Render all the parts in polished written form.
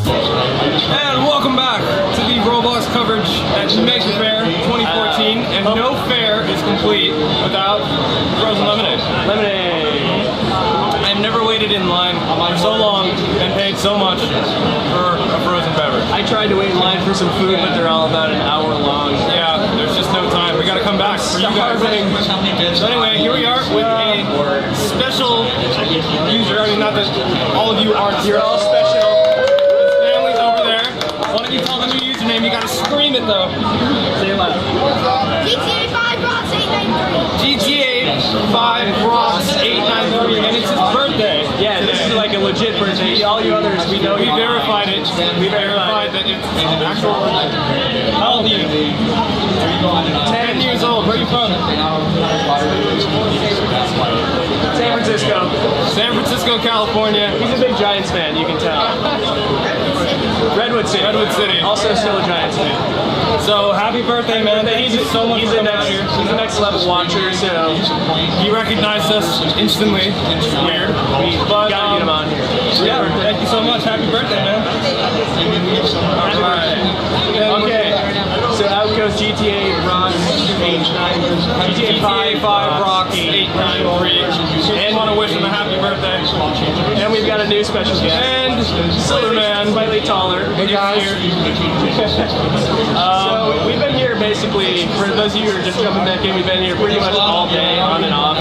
And welcome back to the Roblox coverage at Faire 2014. And no Faire is complete without frozen lemonade. I've never waited in line for so long and paid so much for a frozen beverage. I tried to wait in line for some food, but they're all about an hour long. Yeah, there's just no time. We gotta come back for you guys. So anyway, here we are with a special user. I mean, not that all of you aren't. You're all special. His family's over there. Why don't you tell the new username? You gotta scream it though. Say it loud. GTA 5 Rocks 893. GTA 5 Rocks 893, and it's his birthday. Yeah, this is like a legit birthday. All you others, we know We verified it. We verified that it's an actual birthday. How old are you? 10 years old. Where are you from? San Francisco. San Francisco, California. He's a big Giants fan, you can tell. Redwood City. Redwood City. Also still a Giants fan. So happy birthday, man. Thank you so much for coming out here. He's a next level watcher, so He recognized us instantly. It's weird. we gotta get him on here. Yeah, thank you so much. Happy birthday, man. Alright. Okay, so out goes GTA Rocks 893. GTA 5 Rocks 893. And want to wish him a happy birthday. And we've got a new special guest. And Silverman. Slightly taller. Hey guys. So we've been here basically, for those of you who are just jumping back in, we've been here pretty much all day, on and off.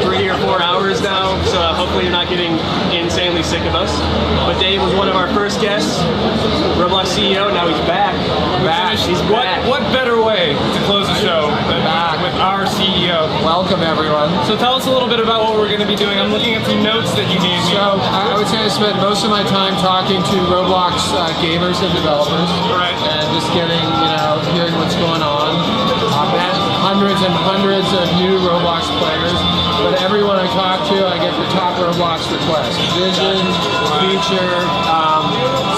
3 or 4 hours now, so hopefully you're not getting insanely sick of us. But Dave was one of our first guests, Roblox CEO, now he's back. He's back. What better way to close the show than with our CEO? Welcome, everyone. So tell us a little bit about what we're going to be doing. I'm looking at some notes that you gave me. So I would say I spent most of my time talking to Roblox gamers and developers, Right. and just getting, hearing what's going on. I've met hundreds and hundreds of new Roblox players, but everyone I talk to, I get the top Roblox request. Vision, feature.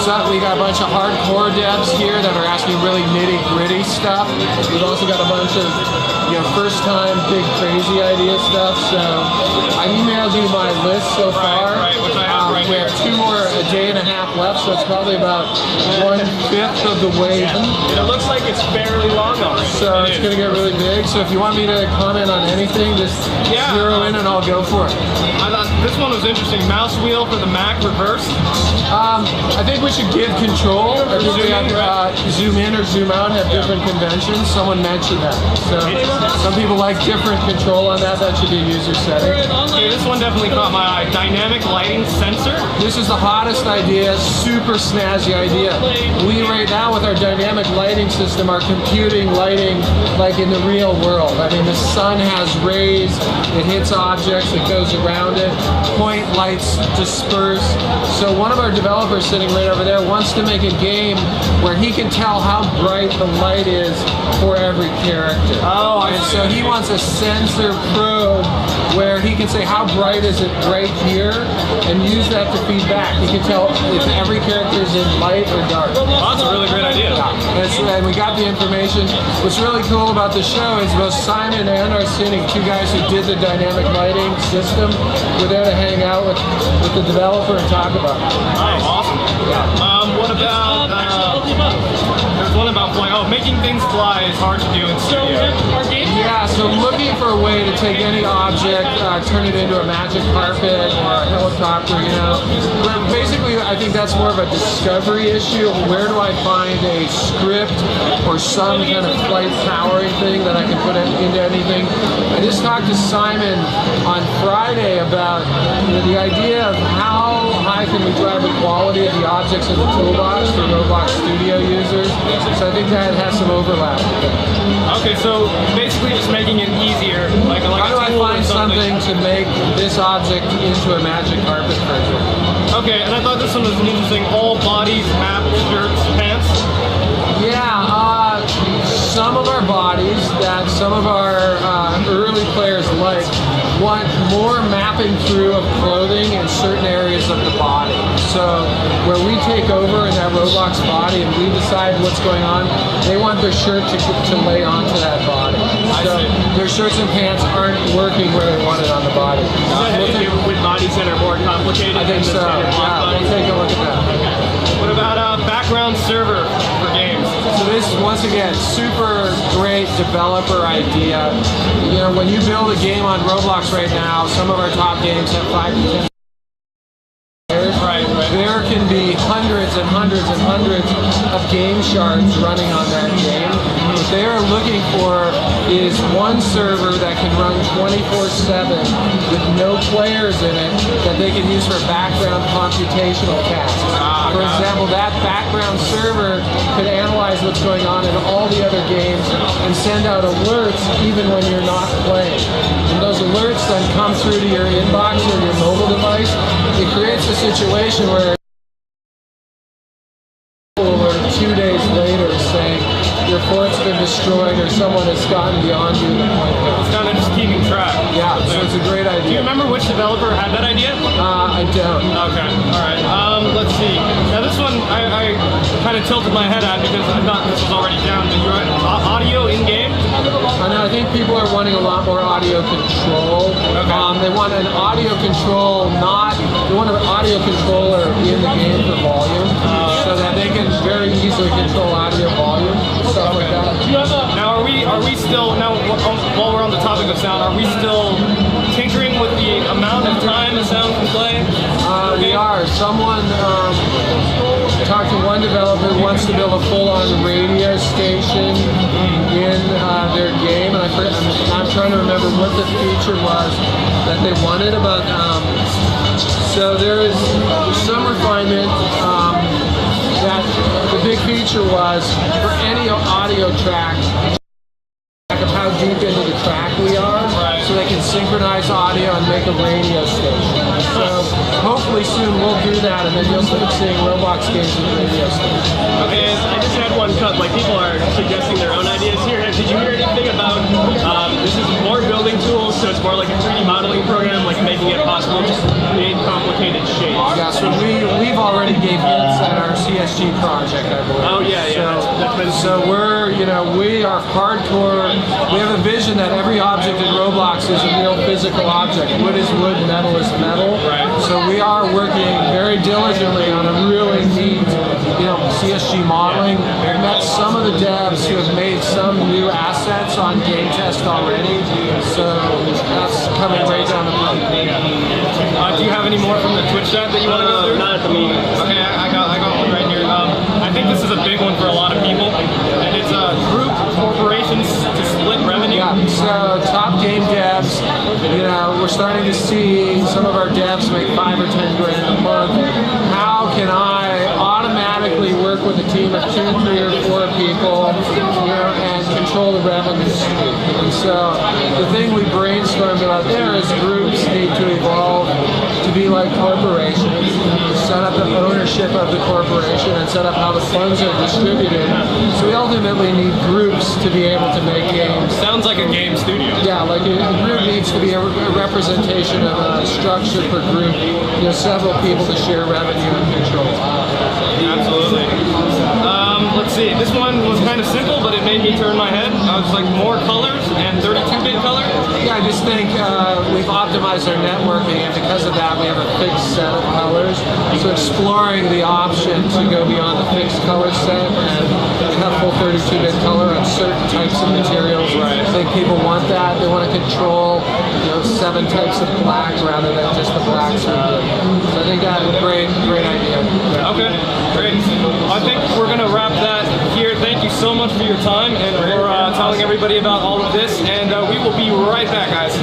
So we got a bunch of hardcore devs here that are asking really nitty-gritty stuff. We've also got a bunch of first-time big crazy idea stuff. So I emailed you my list so far. Right, which I have right We have 2 more, a day and a half left, so it's probably about 1/5 of the way in. It looks like it's fairly long already. So it's going to get really big. So if you want me to comment on anything, just zero in and I'll go for it. I thought this one was interesting. Mouse wheel for the Mac reverse. I think we should give control. I think we have zoom in or zoom out have different conventions. Someone mentioned that. So some people like different control on that. That should be a user setting. Okay, this one definitely caught my eye. Dynamic lighting sensor. This is the hottest idea, super snazzy idea. We right now with our dynamic lighting system are computing lighting like in the real world. I mean, the sun has rays, it hits objects, it goes around it, point lights disperse. So one of our developers sitting right over there wants to make a game where he can tell how bright the light is for every character. Oh, and so he wants a sensor probe where he can say how bright is it right here and use that to feed back. He can tell if every character is in light or dark. Oh, that's a really great idea. And we got the information. What's really cool about the show is both Simon and Arsenic, 2 guys who did the dynamic lighting system, were there to hang out with the developer and talk about it. Nice. Awesome. What about, there's one about flying. Oh, making things fly is hard to do in studio. Yeah, so looking for a way to take any object, turn it into a magic carpet or a helicopter, But basically, I think that's more of a discovery issue. Where do I find a script or some kind of flight powering thing that I can put into anything? I just talked to Simon on Friday about the idea of how high can we drive the quality of the objects in the toolbox for Roblox Studio users. So I think that has some overlap. Okay, so basically just making it easier. Like how do I a tool or find something to make this object into a magic carpet, for example? Okay, and I thought this one was interesting. All bodies, map, shirts, pants. Yeah, some of our bodies that some of our early players want more mapping through of clothing in certain areas of the body. So where we take over in that Roblox body and we decide what's going on, they want their shirt to lay onto that body. So their shirts and pants aren't working where they want it on the body. With bodies that are more complicated? I think so. Yeah, we'll take a look at that. once again, super great developer idea. You know, when you build a game on Roblox right now, some of our top games have 5 to 10 players. Right. There can be hundreds and hundreds and hundreds of game shards running on that game. What they are looking for is one server that can run 24/7 with no players in it that they can use for background computational tasks. For example, that background server could analyze what's going on in all the other games and send out alerts even when you're not playing. And those alerts then come through to your inbox or your mobile device. It creates a situation where alert 2 days later saying your fort's been destroyed or someone has gotten beyond you to the point where It's kind of just keeping track. yeah, so it's a great idea. Do you remember which developer had that idea? I don't. Okay, all right. Let's see. Now this one I kind of tilted my head at because I thought this was already down. But you're right. Audio in game. I know. I think people are wanting a lot more audio control. Okay. They want an audio control, they want an audio controller in the game for volume, so that they can very easily control audio volume, stuff like that. Now are we still while we're on the topic of sound, are we still tinkering with the amount of time the sound can play? We are. Someone talked to one developer who wants to build a full-on radio station in their game, and I'm trying to remember what the feature was that they wanted. But so there's some refinement. That the big feature was for any audio track of how deep into the track we are, so they can synchronize audio and make a radio station. So hopefully soon we'll do that, and then you'll start seeing Roblox games with radio stations. Okay, I just had one cut. Like, people are suggesting their own ideas here. Did you hear anything about this is more building tools, so it's more like a 3D modeling program, like making it possible to create complicated shapes? Yeah, so we've already gave hints at our CSG project, I believe. Oh yeah, So we're, we are hardcore. We have a vision that every object in Roblox is a real physical object. Wood is wood, metal is metal. Right. So we are working very diligently on a really neat, CSG modeling. We met some of the devs who have made some new assets on game test already. So that's coming right down the pipe. Do you have any more from the Twitch chat that you want to go through? Not at the moment. Okay, I got one right here. I think this is a big one for a lot of people, and it's group corporations to split revenue. Yeah, so top game devs, we're starting to see some of our devs make 5 or 10 grand a month. How can I automatically work with a team of 2, 3, or 4 people, and control the revenue stream? And so the thing we brainstormed about there is groups need to evolve to be like corporations, set up the ownership of the corporation and set up how the funds are distributed. So we ultimately need groups to be able to make games. Sounds like a game studio. Yeah, like a group needs to be a representation of a structure per group, several people to share revenue and control. Absolutely. Let's see. This one was kind of simple, but it made me turn my head. I was like, more colors and 32-bit color. Yeah, I just think we've optimized our networking, and because of that, we have a fixed set of colors. So exploring the option to go beyond the fixed color set and have full 32-bit color on certain types of materials. Right. I think people want that. They want to control, 7 types of black rather than just the blacks. So I think that's a great idea. Okay, great. I think we're going to wrap that here. Thank you so much for your time and for telling everybody about all of this. And we will be right back, guys.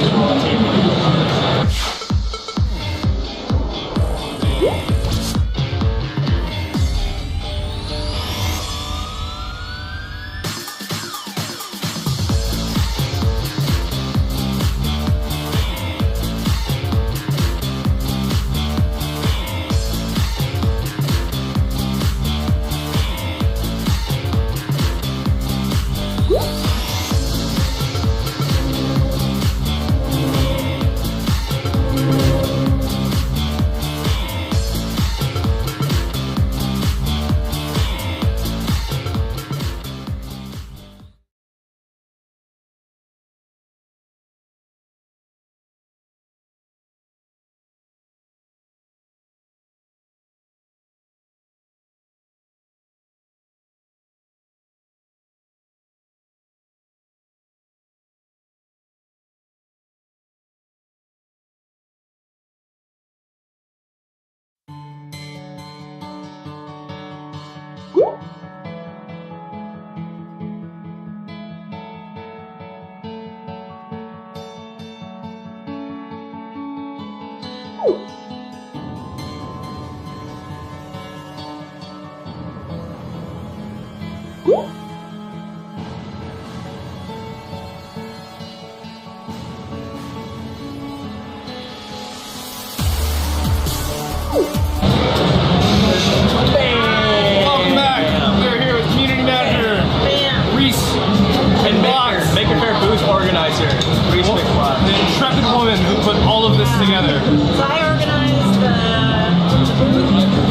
Welcome back. We're here with community manager Reese and Maker Faire booth organizer Reese McFly. the intrepid woman who put all of this together. So I organized the booth.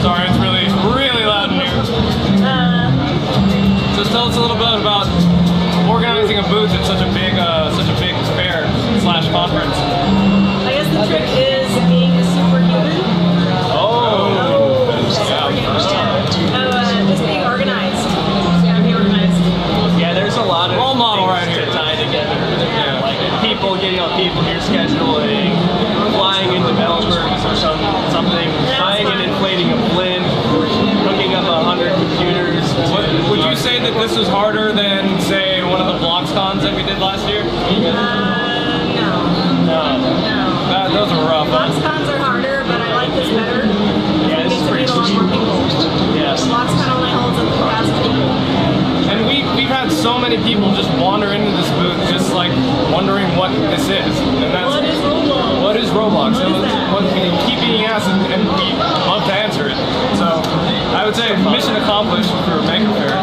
Sorry, it's really, really loud in here. Just tell us a little bit about organizing a booth at such a big fair / conference. I guess the trick is being a superhuman. Just being organized. Yeah, be organized. Yeah, there's a lot of Role model things right here. to tie together. Yeah. Like people getting on people here scheduling, flying in developers or something, buying and inflating a blimp, hooking up 100 computers. Would you say that this was harder than, say, one of the BloxCons that we did last year? No. Those were rough. BloxCons are harder, but I like this better. Yeah, this is Get pretty to meet a lot more people. Yes. BloxCon only holds up to 1,000 people. And we've had so many people just wander into this booth just like wondering what this is. And that's, What is Roblox? What is Roblox? What is that? Keep being asked and we love to answer it. So I would say mission accomplished for Maker Faire.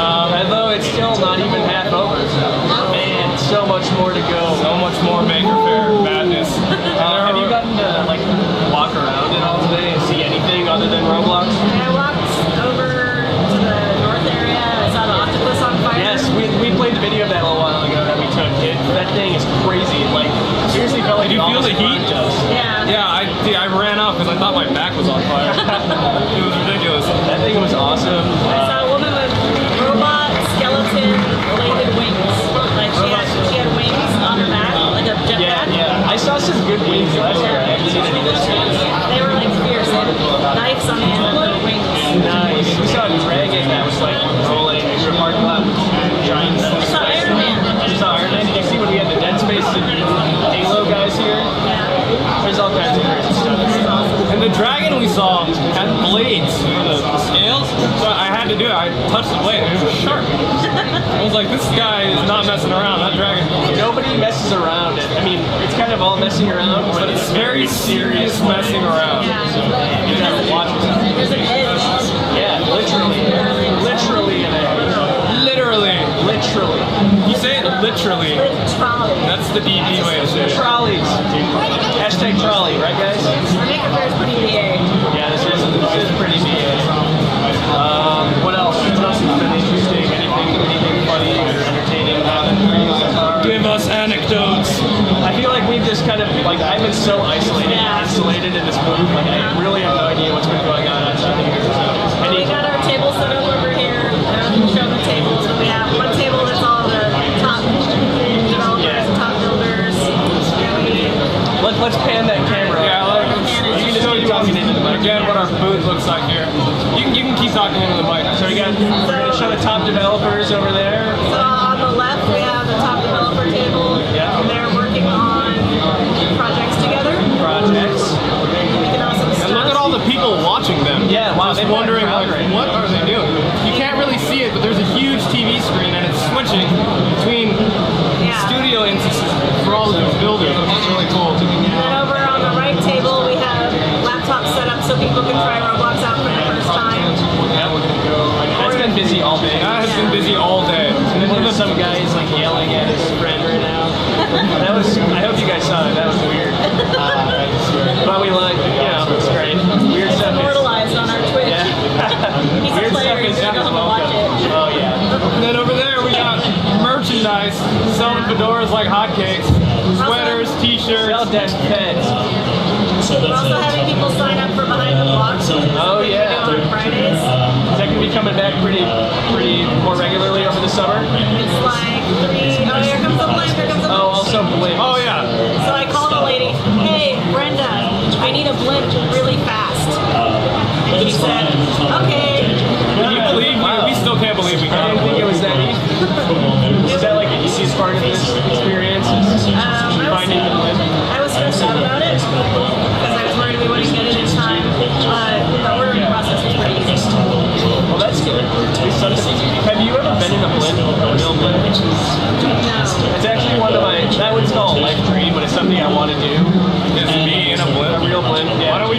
Although it's still not even half over. Man, so much more to go. So much more Maker Faire madness. Have you gotten to like walk around it all today and see anything other than Roblox? I walked over to the north area. I saw the octopus on fire. Yes, we played the video of that a little while ago that we took. That thing is crazy. Like, seriously felt like Did you feel the heat? Yeah. Yeah, I ran off because I thought my back was on fire. It was ridiculous. That thing was awesome. I saw a woman with robot skeleton bladed wings. Like she had wings on her back, like a jetpack. Yeah. I saw some good wings last year. I haven't seen any this year. They were like fierce. They had knives on the end of their wings. Nice. We saw a dragon that was like rolling through a parking lot with giant I saw Iron Man. You saw Iron Man? Did you see when we had the Dead Space and Halo guys here? Yeah. There's all kinds of crazy stuff. And the dragon we saw had blades for the scales, so I had to do it. I touched the blade and it was sharp. I was like, this guy is not messing around, that dragon. Nobody messes around. I mean, it's kind of all messing around, but it's Very serious messing around. Yeah. you gotta watch it. There's an edge. Yeah, literally. Literally an edge. Literally. Literally. You say it literally. Trolley. That's the DD way to say it. Trolleys. Hashtag trolley, right guys? Our Maker Faire is pretty BA. Yeah, this is pretty BA. What else? What else has been interesting? Anything funny or entertaining happened for you so far? Give us anecdotes. I feel like we've just kind of, like, I've been so isolated in this booth. Like, I really have no idea what's been going on outside of here. So, We got our table set up over here. Show the tables. We have one table that's all the top developers, top builders. let's pan that camera. Yeah, you can show you talking into the mic. Again, what our booth looks like here. You can keep talking into the mic. So we're gonna show the top developers over there. So on the left we have the top developer table. Yeah. They're working on projects together. Projects. We can also And look at all the people watching them. Yeah, wow, Just they've got a wondering, crowd like, right what are they doing? You can't really see it, but there's a huge TV screen and it's switching between studio instances for all of those builders. It's really cool. And then over on the right table we have laptops set up so people can try Roblox out for the first time. That's been busy all day. That has been busy all day. And then there's some guys like yelling at his friend right now. That was, I hope you guys saw it, that was weird. But we like, you know, it's great. Weird It's stuff is, immortalized on our Twitch. yeah. He's a Weird player, stuff he's is gonna go home and watch it. Oh yeah. And then over there we got merchandise, selling fedoras like hotcakes, sweaters, t-shirts. Sell dead pets. We're also having people sign up for Behind the Block. Oh yeah. On Fridays. Is that gonna be coming back pretty more regularly over the summer? It's like 3. Oh, here comes the blimp, here comes the Oh, blimp. also blimp. Oh yeah. So I called a lady, hey, Brenda, I need a blimp really fast. And she said, okay. Can you believe we still can't believe we I got didn't think it was that easy. Is that like the easiest part of this experience? Finding the blimp? I was stressed out about it because I was worried we wouldn't get it in time, but the ordering process was pretty easy.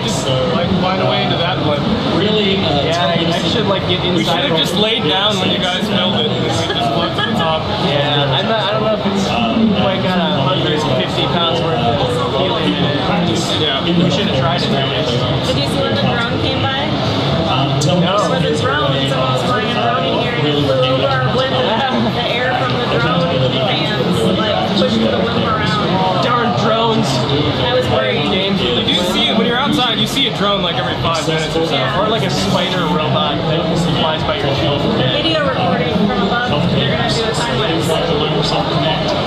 just like find a way into that blimp? Really? Yeah, I should like get inside. We should have just laid down when you guys filmed it, and we just looked at the top. Yeah, I don't know if it's quite got 150 pounds worth of helium in it. Yeah. We should have tried it. Did you see when the drone came by? No. There was a drone and someone was flying a drone in here and it flew over our blimp and the air from the drone fans like pushed the blimp around. Darn drones. I was worried. You do see it when you're outside. You see a drone like every 5 minutes or so. Yeah. Or like a spider robot that flies by your feet. Video recording from above, they're gonna do a time lapse.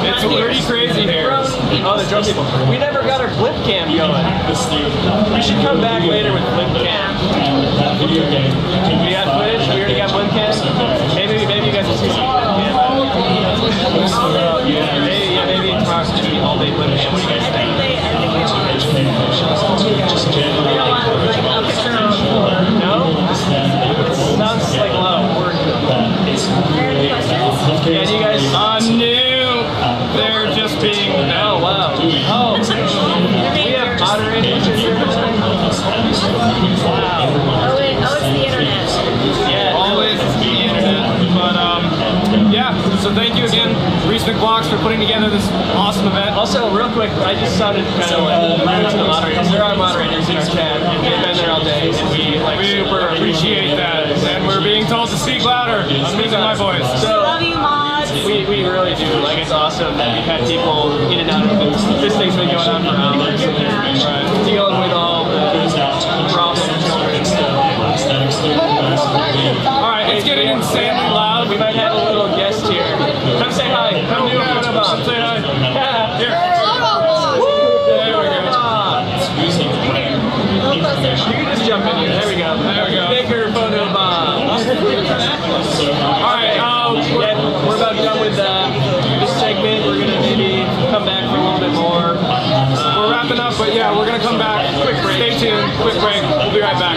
It's pretty crazy here. Oh, the drone people. We never got our blimp cam going. We should come back later with blimp cam. We got footage. We already got blimp cam. Maybe you guys will see some blimp cam. Maybe tomorrow's just be all day blimp cam. What do you guys think? I think they want it. They don't want like a picture of a floor. No? Sounds like a lot of work. Any questions? Yeah, do you guys? New. They're just being. Oh, wow. Oh, we have moderators in here. Wow. Oh, it's the internet. Yeah. Always the internet. But yeah. So thank you again, Recent Blocks, for putting together this awesome event. Also, real quick, I just sounded kind of like rude to the moderators. There are moderators in our chat, and they've been there all day, and we like Super appreciate that, and we're being told to speak louder. I'm losing my voice. So Love you, mods. we really do. Like, it's awesome that we've had people in and out of it. This thing's been going on for hours. Right. Dealing with all the problems and stuff. All right, it's getting insanely loud. We might have a little guest here. Come say hi. Come do a photo bomb. Come say hi. Here. There we go. You can just jump in here. There we go. There we go. Bigger photo bomb. All right, Yeah, we're about done with this segment. We're gonna maybe come back for a little bit more. we're wrapping up, but yeah, we're gonna come back. Quick break. Stay tuned. Quick break. We'll be right back.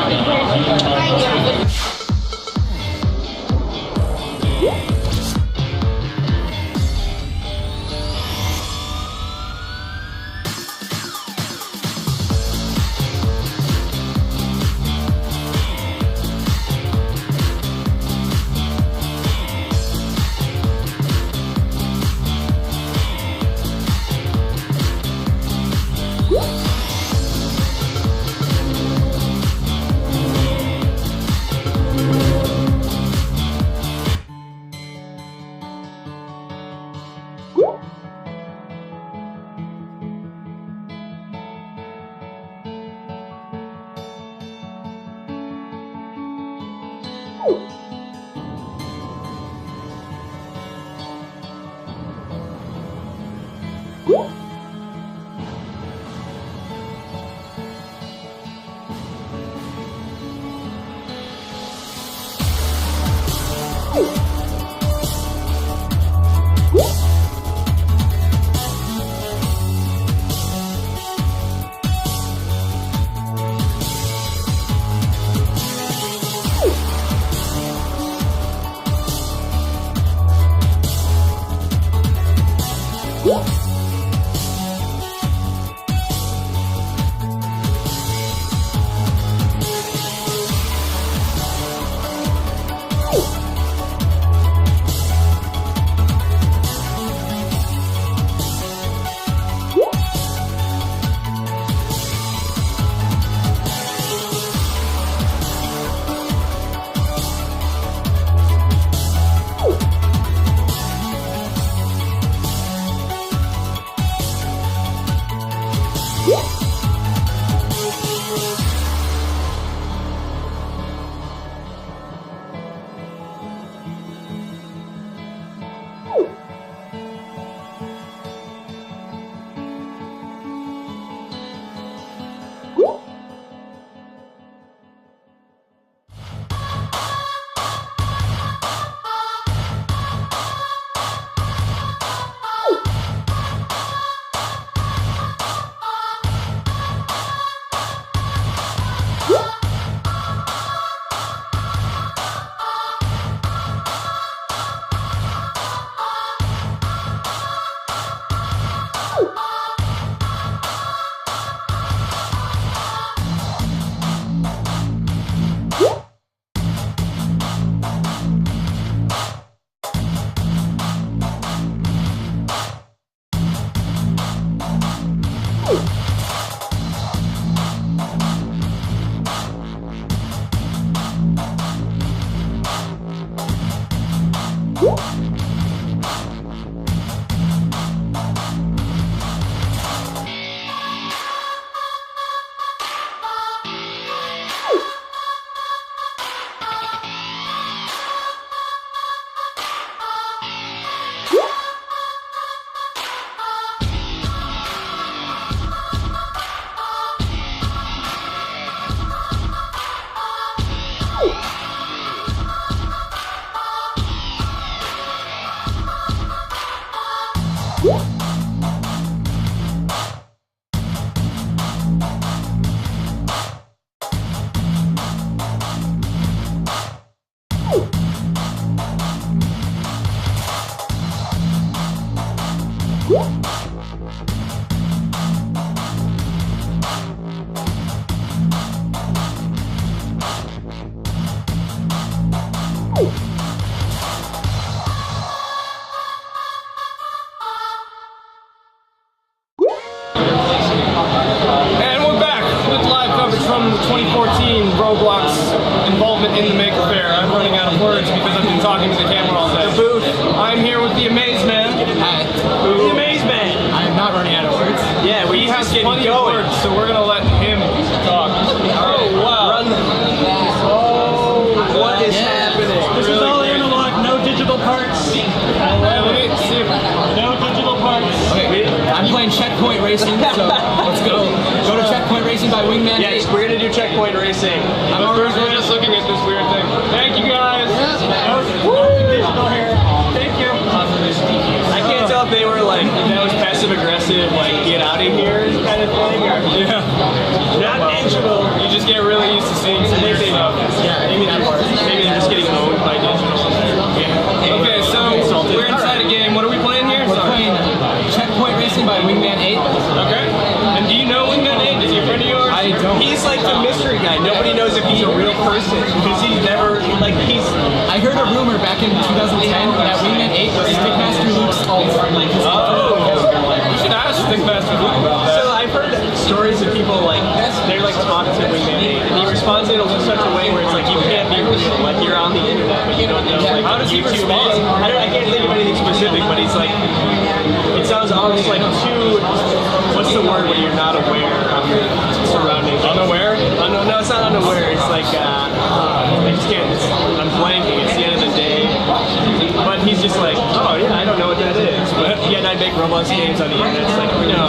from 2014 Roblox involvement in the Maker Faire. I'm running out of words because I've been talking to the camera all day. Booth. I'm here with the Amaze Man. Hi. The Amaze Man. I am not running out of words. Yeah, He has plenty of words, so we're gonna let him talk. Oh, wow. Run. Oh, what is happening? This is all analog, no digital parts. Let me see. No digital parts. Okay, I'm playing Checkpoint Racing, so let's go. Go to Checkpoint Racing by Wingman. Yes, we're gonna do Checkpoint Racing. But first, we're just looking at this weird thing. Thank you guys. Thank you. I can't tell if they were like, that was passive aggressive, like get out of here kind of thing, or not digital. You just get really used to seeing some weird stuff. Maybe they're just getting owned by digital. Okay, so we're inside a game. What are we playing here? We're playing Checkpoint Racing by Wingman 8. Okay. And do you know Wingman 8? Is he a friend of yours? I don't. He's like the mystery guy. Nobody knows if he's a real person because he's never like he's. I heard a rumor back in 2010 that Wingman 8 was Stickmaster Luke's alt. You should ask Stickmaster Luke about that. So I've heard stories of people like they're like talking to Wingman 8 and he responds in such a way where it's like you can't be real, like you're on the internet but you don't know like How does he YouTube respond? is. I can't think of anything specific, but he's like it sounds almost like too. What's the word when you're not aware of your surroundings? Unaware? No, it's not unaware. It's like I just can't. I'm blanking. It's the end of the day. But he's just like, oh yeah, I don't know what that is. But yet I make Roblox games on the internet. It's like, no.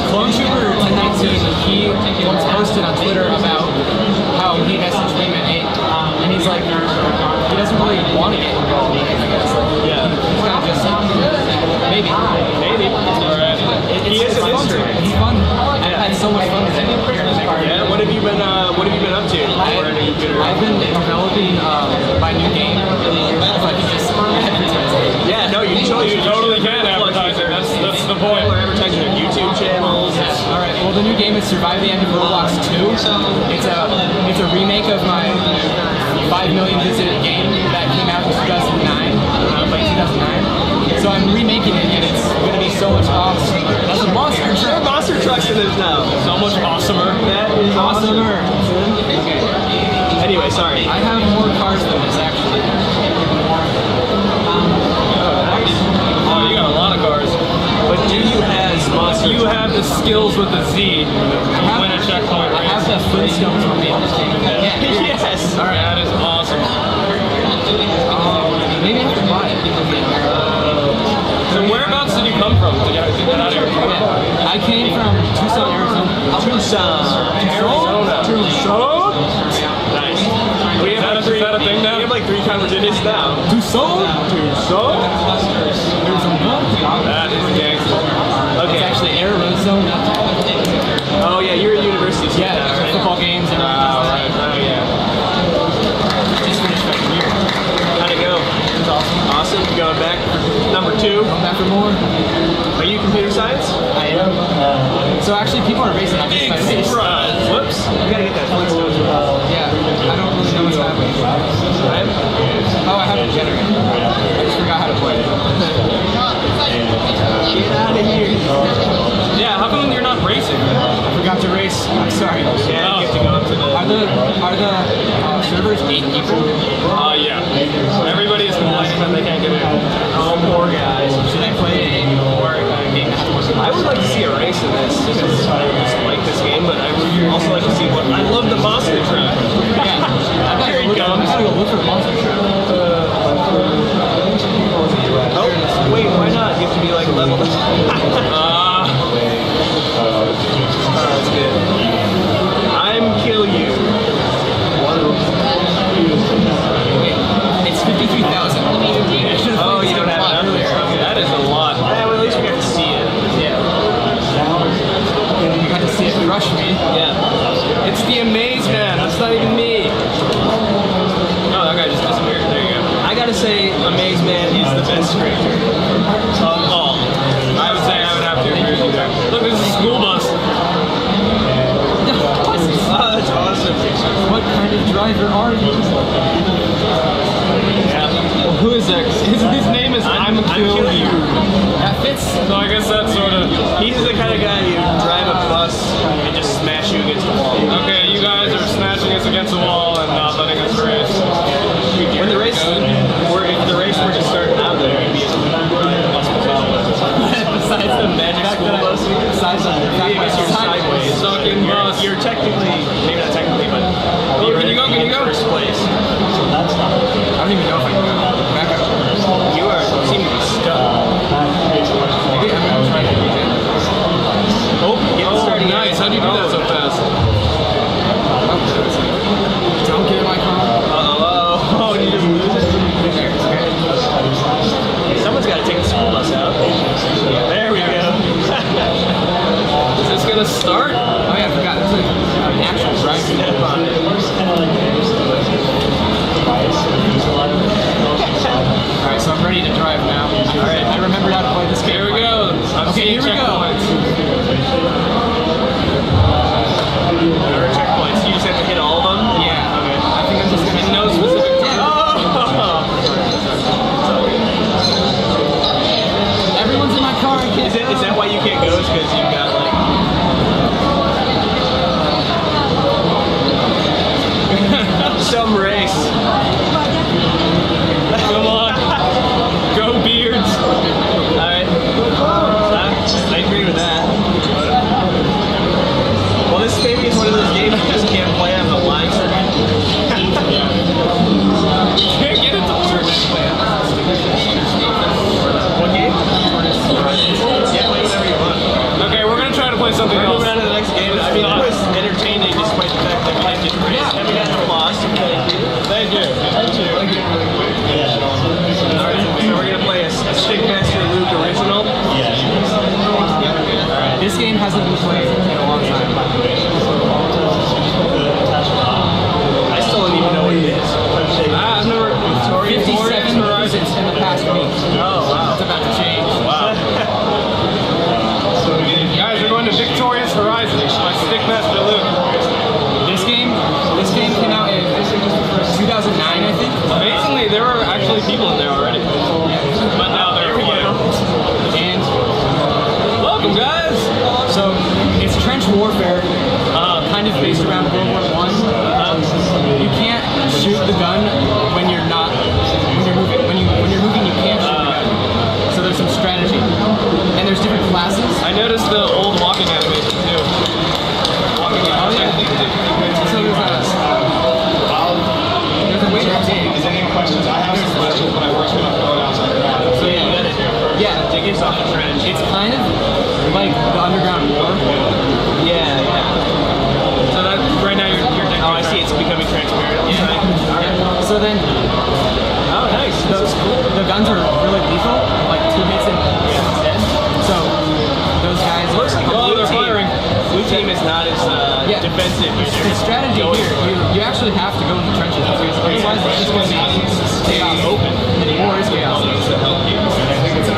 Clone Trooper 1019, he once posted on Twitter about how he messaged Wingman 8, and he's like, he doesn't really want to get involved in it, I guess. Yeah. He's kind of just, maybe. Alright. He is a mystery. He's fun. I've had so much fun with him. Yeah. What have you been up to? I've been developing my new game. If I can just advertise it. Yeah, no, you totally can advertise it. That's the point. We're advertising their YouTube channels. All right. Well, the new game is Survive the End of Roblox 2. It's a remake of my 5 million visited game that came out in 2009, like 2009. So I'm remaking it, and it's gonna be so much awesome. That's a monster There truck. are monster trucks in this now. So much awesomer. That is Awesomer. Okay. Anyway, sorry. I have more cars than this actually. Oh, you got a lot of cars. But do you have monster? You have the skills with the Z to win a checkpoint I have race. the Flintstones on me. Yeah. Yes. All right, that is awesome. Maybe I have to buy it. So whereabouts did you come from to get out of here? I came from Tucson, Arizona. Tucson. Nice. We have Is that a thing now? We have like 3 conversations now. Tucson? Tucson. That is gangster. It's Okay. actually Arizona. Oh yeah, you're at university. So Yeah, right? football games and Right. Oh yeah. just finished freshman year. How'd it go? It was awesome. Awesome. You going back for number 2? Come back for more. Are you computer science? I am. So actually, people are racing on this side. Surprise. Whoops. You gotta get that Flintstones. Yeah, I don't really know what's happening. Right? Oh, I have a generator. I just forgot how to play it. Get out of here. Yeah, how come you're not racing? I forgot to race. I'm sorry. Yeah, you have to go up to the. Are the servers 8 people? Yeah. Everybody is complaining that they can't get in. Oh, poor guys. Should I play a more game that has more I would like to see a race in this because I just like this game, but I would also like to see what. I love the monster truck. Yeah. I gotta Here he go look for the monster truck. Oh, wait, why not? You have to be like level. That's good. I'm kill you. It's 53,000. Oh, you don't have enough there. Okay, that is a lot. Yeah, well, at least we got to see it. Yeah. You got to see it rush me. Yeah. It's the Amaze Man. That's not even me. No, that guy just disappeared. There you go. I gotta say, Amaze Man is the best character of all. I would say I would have to agree with you there. Look, there's a school bus. Oh, that's awesome. What kind of driver are you? Yeah. Well, who is that? His name is I'm Kill You. That fits. So I guess that's sort of. He's the kind of guy you drive a bus and just smash you against the wall. Okay, you guys are smashing us against the wall and not letting us race. When the race, or if the race were to start now, then it would be besides the magic school bus, besides the fact that you're sideways, Sucking bus. you're technically, maybe not technically, but Oh, can you go? Can you go? First place. I don't even know if I can go. Back up. You are seem to be stuck. Maybe I'm gonna try to beat it. Oh, starting nice. How'd you do that so fast? Don't get in my car. Oh, you just lose it. There, okay. Someone's got to take the school bus out. There we go. Is this gonna start? Oh yeah, I forgot. It's like an actual drive. Alright, so I'm ready to drive now. Alright, I remembered how to play this game. Here we go. Okay, here we go. There are checkpoints. You just have to hit all of them? Yeah. Okay. I think I'm just gonna No specific time. Everyone's in my car. I can't Is that why you can't go? Is because you've got like... some race. Come on. Go Beards. Alright. I agree with that. Well, this maybe is one of those games you just can't play on the live circuit. You can't get it to work. What game? Yeah, play whatever you want. Okay, we're gonna try to play something We're else. moving on to the next game. I mean, it was entertaining despite the fact that we didn't get praised. And we got an applause. Thank you. Alright, so we're gonna play a Stickmaster Luke original. This game hasn't been played in a long time. I still don't even know what it is. I've never. 57 visits in the past week. Oh, wow. It's about to change. Wow. Guys, we're going to Victorious Horizon by Stickmaster Luke. This game came out in 2009, I think. Amazingly, there were actually people in there already. But now they're here. And Welcome, guys. so it's trench warfare, kind of based around World War I. You can't shoot the gun when you're not when you're moving. When you're moving, you can't shoot the gun. So there's some strategy, and there's different classes. I noticed the old walking animation too. Walking animation. So there's a way to dig. Is there any questions? I have some questions, but I work with my phone outside. So yeah, you got it. Yeah, Dig yourself a trench. it's kind of like the Underground War. Yeah, yeah. So that right now you're digging. Oh, I see. It's becoming transparent. Yeah. Alright. So then Oh, nice. the guns are really lethal, like 2 hits and it's dead. So those guys Looks like the Oh, blue they're team. firing. Blue team is not as defensive. the strategy here, you actually have to go in the trenches because otherwise it's just going to be chaos open. War is chaos.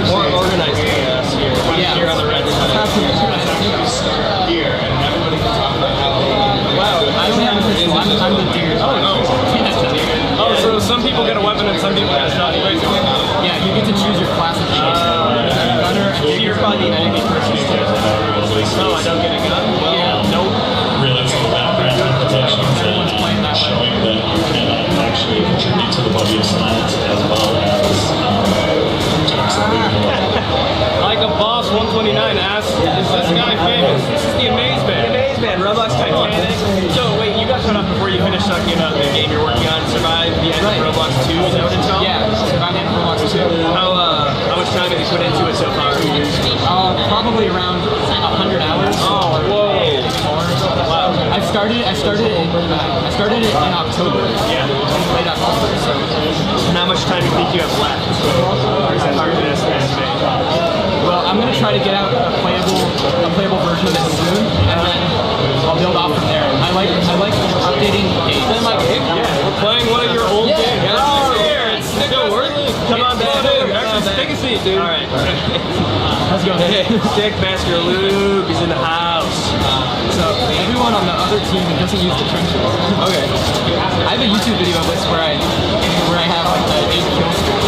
More organized chaos here. Yeah. Here on the red side. Here, and everybody can talk about how. Wow. I don't have a pistol. I'm the deer. Oh, so some people get a weapon and some people get a shot, basically. Yeah, you get to choose your class of gunner. You're probably the only person who does that. Oh, I don't get a gun? Well, Yeah. nope. Realistic background protections and showing that you can actually contribute to the body of science as well as doing something more. Like a boss 129 asks, is this guy famous? This is the Amaze The Band. Amaze Man, Roblox Titanic. So wait, you got cut off before you finished talking about the game you're working on, Survive the End Right. of Roblox 2, is that what it's called? Yeah, Survive the End of Roblox 2. How much time have you put into it so far? Probably around 100 hours. Oh, whoa. Wow. I started it in October. Yeah. Late October. So And how much time do you think you have left? Or is that hard to estimate? well, I'm gonna try to get out a playable version of it soon, and then I'll build off from there. I like updating games. Then like, we're playing one of your old games. Oh, Here, it's still working. Come on back. Actually, take a seat, dude. Alright. Let's go. Stickmaster Luke is in the house. So everyone on the other team doesn't use the trenches. Okay. I have a YouTube video of this where I have like the 8 kill streak.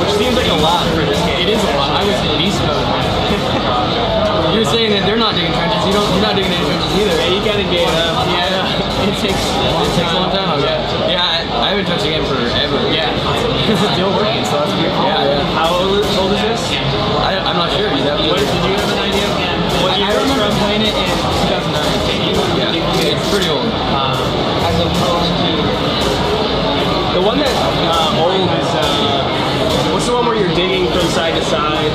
Which seems like a lot for this game. It is a lot. I was in beast mode. You're saying that they're not digging trenches. You're not digging any trenches either. Yeah, you gotta get up. Yeah, it takes a long time. Yeah, I haven't touched a game forever. Yeah, it's still working, so that's good. Yeah. How old is this? I'm not sure. Did you have an idea? I remember playing it in 2009. Yeah, it's pretty old. The one that old is what's the one where you're digging from side to side?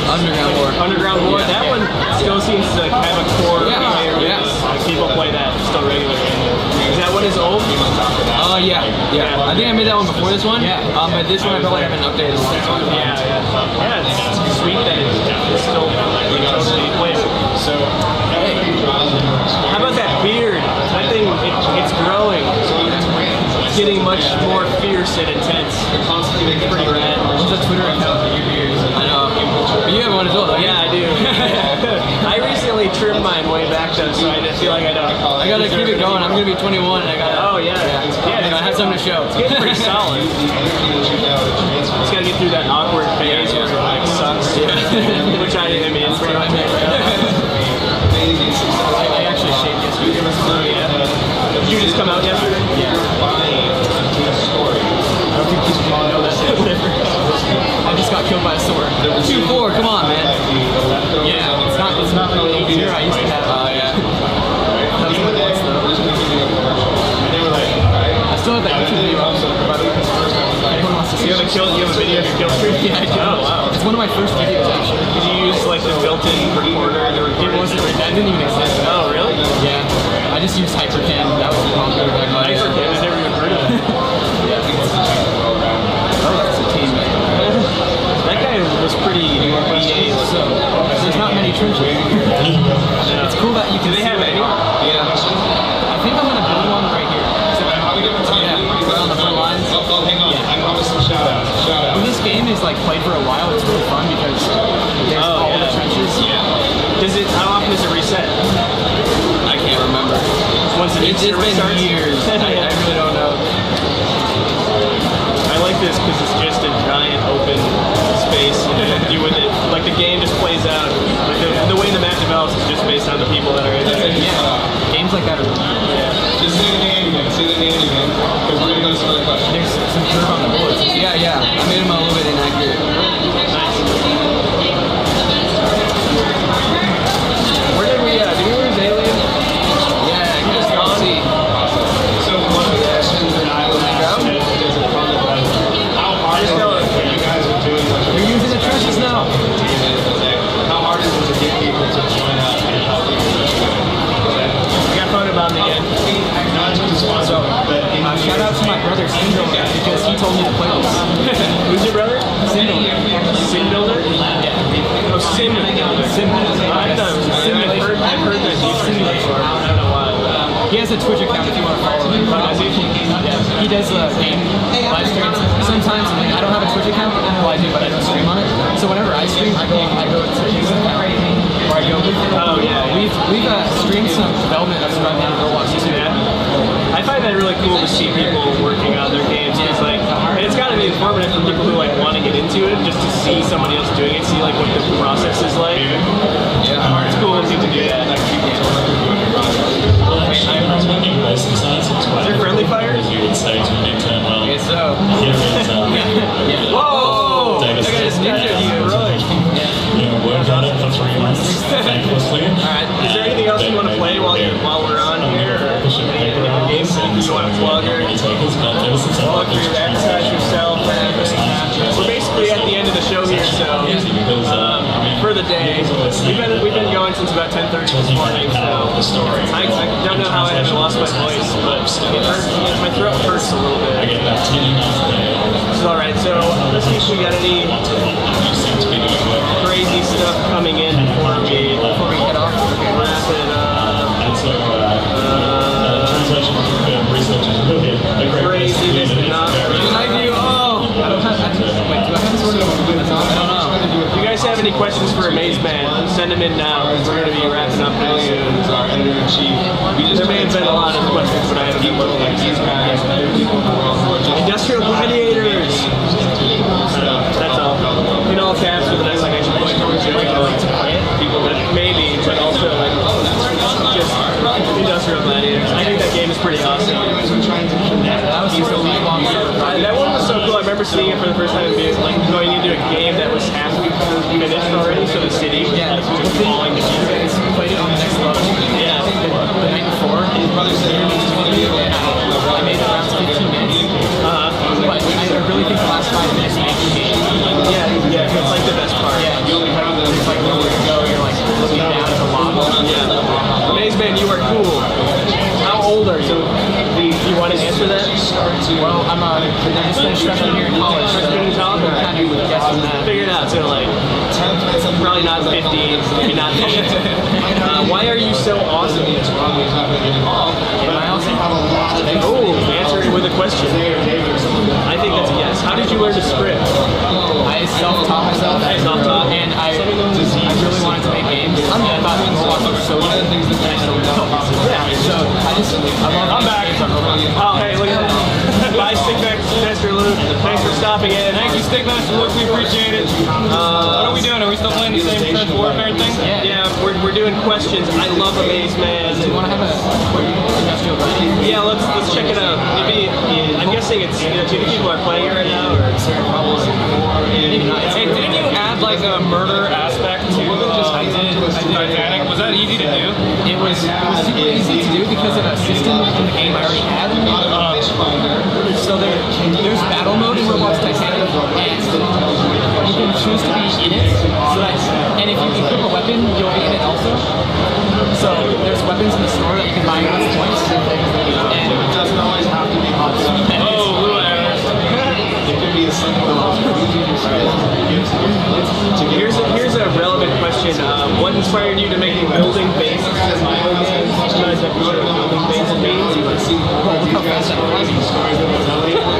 Underground War. Underground War. Yeah. That one still seems to have a core player base. Yeah. Like, people play that still regularly. Is that one is old? Yeah. I think I made that one before this one. Yeah. But this one I probably haven't updated a lot. Yeah, it's sweet that it's still totally playable. So, hey, how about that beard? That thing, it's growing. It's getting much more fierce and intense. It's pretty rad. What's that Twitter account for your beard? I know. But you have one as well, don't you? Yeah, I do. I recently trimmed mine way back though, so I feel like I don't. I gotta keep it going. I'm gonna be 21 and I gotta. Oh yeah. I have something to show. It's getting pretty solid. Just gotta get through that awkward phase where it like sucks. Which I mean, it's pretty much. I actually shaved yesterday. Did you just come out yesterday? Yeah. I don't think people know that. I just got killed by a sword. 2-4, come on, man. Yeah, it's not like the beer I used to have. Yeah. That was my voice, though. I still have that YouTube video. Anyone wants to see it? You have a video of your kill streak? Yeah, I do. Oh, wow. It's one of my first videos, actually. Did you use like the built-in recorder? That didn't even exist. Oh, really? Yeah. I just used Hypercam. That was popular back then. Hypercam? I've never even heard of that. Oh, that's a team. That guy was pretty EA. So, there's not many trenches. It's cool that you can. Do they have any? Yeah. I think I'm gonna build one right here. Yeah, right on the front lines. Yeah. When this game is like played for a while, it's really fun because there's all the trenches. Yeah. How often does it reset? I can't remember. Once it It's been years. I really don't know. I like this because it's just a giant open space. You with it, like the game just plays out. Like the way the map develops is just based on the people that are in it. Yeah. Games like that are really cool. Just say the name again. Say the name again. Because we're gonna go to some other questions. There's some curve on the bullets. Yeah. I made them a little bit inaccurate. Nice. Where did we lose Alien? Yeah, I guess I'll see. So one of the questions that I would ask is how hard is it that you guys are doing what You're using the trenches now. how hard is it to get people to join up and help you? We got fun about it again. Not just sponsor, but Shout out to my brother Sindel because he told me to play this. Who's your brother? Sindel. Sin Builder? Yeah. Oh, Sim Builder. Sim Builder. I thought it was Sim. I've heard that name before. I don't know why. He has a Twitch account if you want to follow him. Yeah. He does game live streams sometimes. And I don't have a Twitch account. Well, I do, but I don't stream on it. So whenever I stream, I go to his account. Or I go. Oh yeah. We've streamed some development of Surviving the Roblox too. I find that really cool to see people working on their games. It's like, and it's got to be informative for people who like want to get into it, just to see somebody else doing it, see like what the process is like. Yeah, it's cool when people do that. Is there friendly fire? You would say to an intern, well, Okay, so. here is Whoa! Davis. Look at his ninja view. You know, worked on it for 3 months, thanklessly. Alright, is there anything else you want to play while we're on here? Or any other games that you want to plug or plug your exercise yourself? We're basically at the end of the show here, so for the day. We've been going since about 10:30 this morning, so I don't know how I haven't lost my voice, but it hurts, my throat hurts a little bit. I get about 10 emails a day. Alright, so let's see if we got any crazy stuff coming in before we head off. Wrap it up. And so, translation research is really a great Crazy, this is not I don't have. Wait, do I have sort of? I don't know. If you guys have any questions for Amaze Man, send them in now. We're going to be wrapping up pretty soon. There may have been a lot of questions, but I haven't been looking at these guys. Industrial Gladiators! That's all. In all caps with an exclamation point. Would you like to play it? That may remember seeing it for the first time and being like going into a game that was half finished already, so the city was just falling to pieces. Played it on the next level. Yeah. The night before, I made it around 15 minutes. But I really think the last 5 minutes make the game. Yeah, it's like the best part. Yeah, there's like nowhere to go. You're like looking down at the lava. Yeah. Amaze Man, you are cool. How old are you? Do you want to answer that? Well, I just finished freshman year in college. Freshman in college? Kind of guessing that. Figured out, so like, probably not 50, maybe not 8. Why are you so awesome? Am I awesome? Oh, answer it with a question. I think that's a yes. How did you learn to script? I self-taught myself. And I really wanted to make games. I thought Roblox was so good. Yeah, so I'm back. Oh, hey, look at that. Bye, Stickmaster Luke. Thanks for stopping in. Thank you, Stickmaster Luke. We appreciate it. What are we doing? Are we still playing the same Trench Warfare thing? Yeah, we're doing questions. I love Amaze Man. Do you want to have a quick industrial version? Yeah, let's check it out. Maybe I'm guessing it's do you think people are playing it right now or? Maybe not. Hey, didn't you add like a murder aspect to I did. Titanic? Was that easy to do? It was super easy to do because of a system in the game I already had. So there's battle mode in Roblox Titanic, and you can choose to be in it. And if you equip a weapon, you'll be in it also. So there's weapons in the store that you can buy with points. And it doesn't always have to be awesome. Oh, blue arrows. It could be a single. Here's a relevant question. What inspired you to make building based mobile games? You guys have building based games.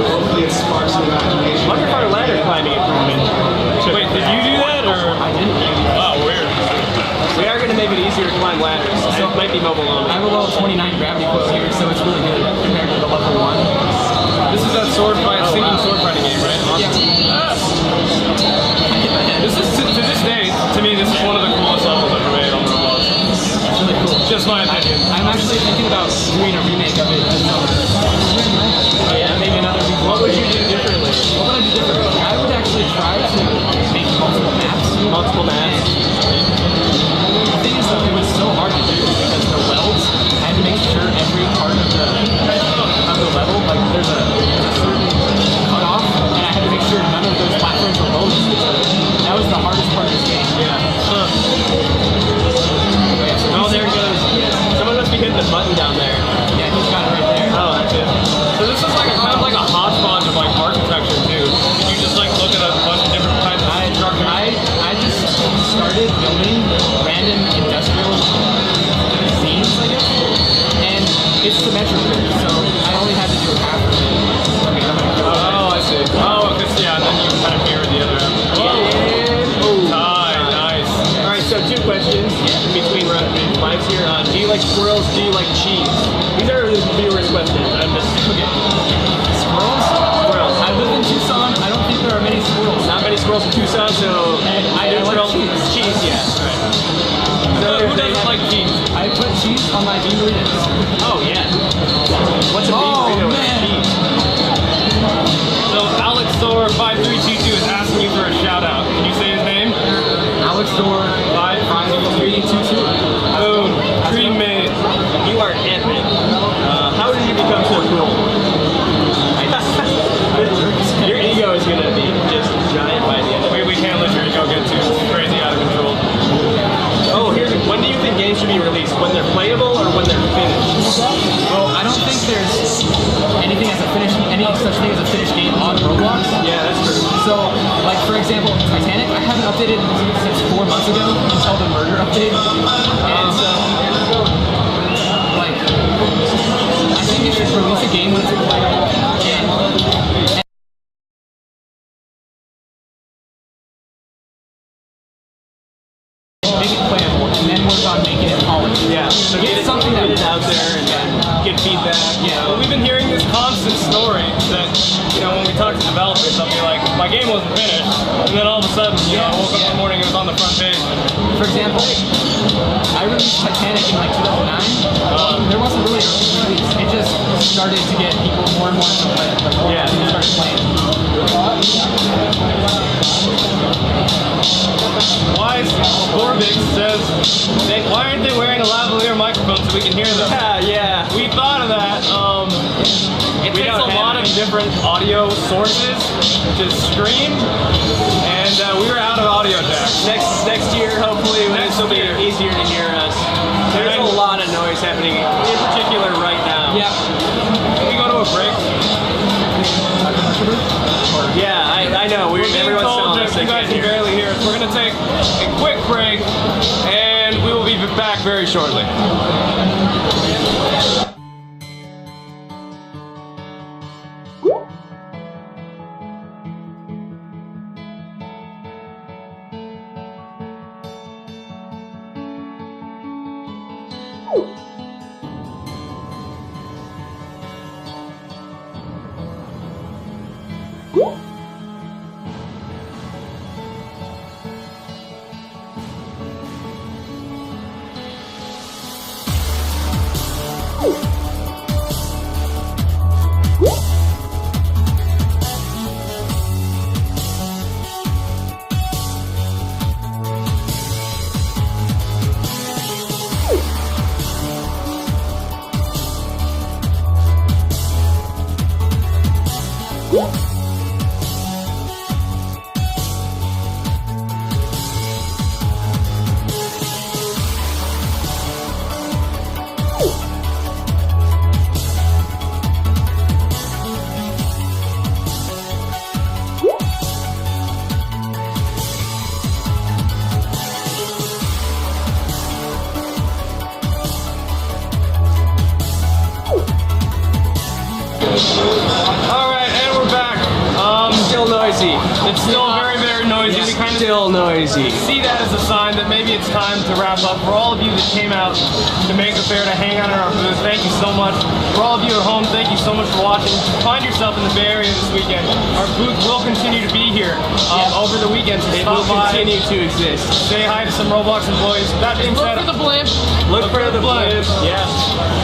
Hopefully it sparks the imagination. Undercar ladder climbing improvement. Wait, did you do that or? I didn't. Oh, weird. We are going to make it easier to climb ladders. So it might be mobile only. I have a level 29 gravity quote here, so it's really good compared to the level 1. This is that sword fight, single sword fighting game, right? This is to this day, to me, this is one of the coolest levels ever made on Roblox. It's really cool. Just my opinion. I'm actually thinking about doing a remake of it this summer. Yeah, maybe another. What would you do differently? What would I do differently? I would actually try to make multiple maps. Multiple maps. The thing is, though, it was so hard to do because the welds, I had to make sure every part of the level, like there's a certain cutoff, and I had to make sure none of those platforms were low. That was the hardest part of this game. Yeah. Oh, there it goes. Someone must be hitting the button down there. Yeah, he's got it right there. Oh, that's it. So this is like kind of like a hodgepodge of like architecture too. Did you just like look at a bunch of different types of structures? I just started building random industrial scenes, I guess, and it's symmetrical, so I only had to do half of it. Oh, I see. Oh, because yeah, then you kind of mirror the other end. Oh, nice. All right, so 2 questions in between lives here. Do you like squirrels? Do you like cheese? These are the viewers' questions. I'm just okay. Squirrels? Squirrels. I live in Tucson. I don't think there are many squirrels. Not many squirrels in Tucson, so I do like cheese. Cheese, yeah. Right. So Who doesn't like cheese? I put cheese on my bean burritos. Oh yeah. What's a bean burrito with cheese? So Alex Thor 5322 is asking you for a shout out. Can you say his name? Alex Door 5322. Boom. Cremate. You are epic. How did you become so cool? Your ego is gonna be just giant by the end of it. We can't let your ego get too crazy out of control. Oh, when do you think games should be released? When they're playable or when they're finished? Well, I don't think there's anything as a finished, any such thing as a finished game on Roblox. Yeah, that's true. So, like for example, Titanic, I haven't updated since 4 months ago until the murder update, and so like I think you should release a game when it's playable and make it playable, and then work on making it polished. Yeah, so get something get it that out there and get feedback. Yeah. Well, we've been hearing this constant story that, when we talk to developers, they'll be like, my game wasn't finished, and then all of a sudden, I woke up in the morning, it was on the front page. For example, I released Titanic in like 2009. There wasn't really a release. It just started to get people more and more into play. Like more people started playing. Why aren't they wearing a lavalier microphone so we can hear them? Yeah. We thought of that. It takes a lot of different audio sources to stream, and we were out of audio jacks. Next year, hopefully, this will be easier to hear us. There's a lot of noise happening, in particular right now. Yeah. Can we go to a break? Yeah, I know. Everyone's telling us you guys can barely hear us. We're going to take a quick break, and we will be back very shortly. Alright, and we're back. Still noisy. It's still very, very noisy. We kind of Still noisy. see that as a sign that maybe it's time to wrap up. For all of you that came out to make the fair, to hang out in our booth, thank you so much. For all of you at home, thank you so much for watching. If you find yourself in the Bay Area this weekend, our booth will continue to be here over the weekend. So It will continue to exist. Say hi to some Roblox employees. That being said, Look for the blimp. Look for the blimp. Yeah.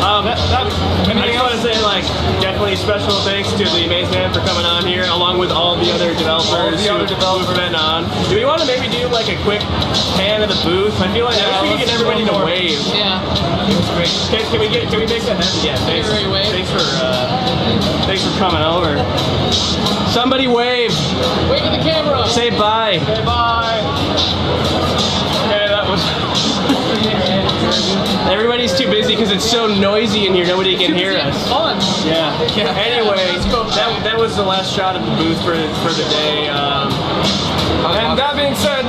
I I just want to say, like, definitely special thanks to the Maze Man for coming on here, along with all the other developers who've been on. Do we want to maybe do like a quick pan of the booth? I feel like I wish we could get everybody to wave. Yeah. Can we make that happen? Yeah. Thanks. Thanks for coming over. Somebody wave. Wave at the camera. Say bye. say bye. Okay, that was. Everybody's too busy because it's so noisy in here. Nobody can hear us. Fun. Yeah. Anyway, that was the last shot of the booth for the day. And that being said,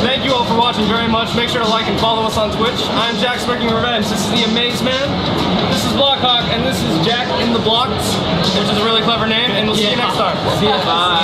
thank you all for watching very much. Make sure to like and follow us on Twitch. I'm Jack Smirking Revenge. This is the Amaze Man. This is Blockhawk, and this is Jack in the Blocks, which is a really clever name. And we'll see you next time. See you. Bye.